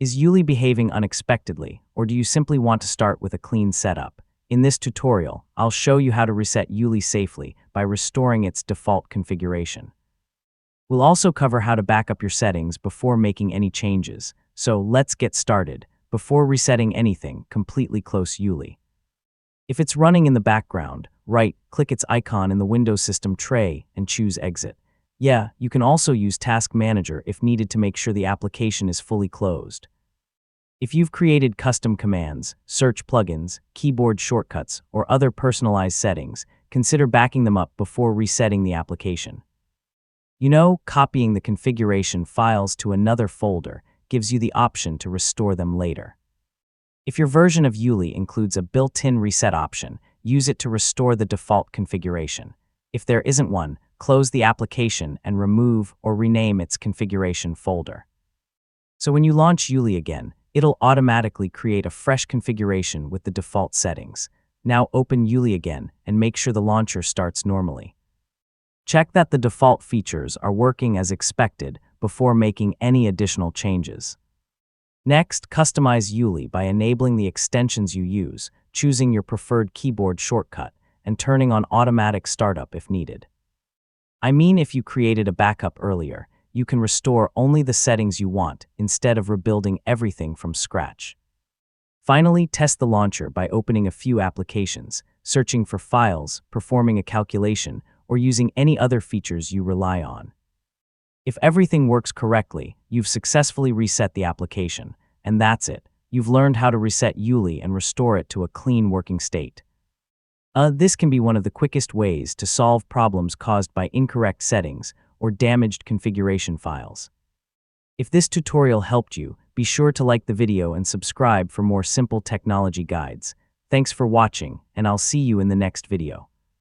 Is ueli behaving unexpectedly, or do you simply want to start with a clean setup? In this tutorial, I'll show you how to reset ueli safely by restoring its default configuration. We'll also cover how to back up your settings before making any changes. So let's get started. Before resetting anything, completely close ueli. If it's running in the background, right-click its icon in the Windows System tray and choose Exit. Yeah, you can also use Task Manager if needed to make sure the application is fully closed. If you've created custom commands, search plugins, keyboard shortcuts, or other personalized settings, consider backing them up before resetting the application. Copying the configuration files to another folder gives you the option to restore them later. If your version of ueli includes a built-in reset option, use it to restore the default configuration. If there isn't one, close the application and remove or rename its configuration folder. So when you launch ueli again, it'll automatically create a fresh configuration with the default settings. Now open ueli again and make sure the launcher starts normally. Check that the default features are working as expected before making any additional changes. Next, customize ueli by enabling the extensions you use, choosing your preferred keyboard shortcut, and turning on automatic startup if needed. If you created a backup earlier, you can restore only the settings you want instead of rebuilding everything from scratch. Finally, test the launcher by opening a few applications, searching for files, performing a calculation, or using any other features you rely on. If everything works correctly, you've successfully reset the application, and that's it. You've learned how to reset ueli and restore it to a clean working state. This can be one of the quickest ways to solve problems caused by incorrect settings or damaged configuration files. If this tutorial helped you, be sure to like the video and subscribe for more simple technology guides. Thanks for watching, and I'll see you in the next video.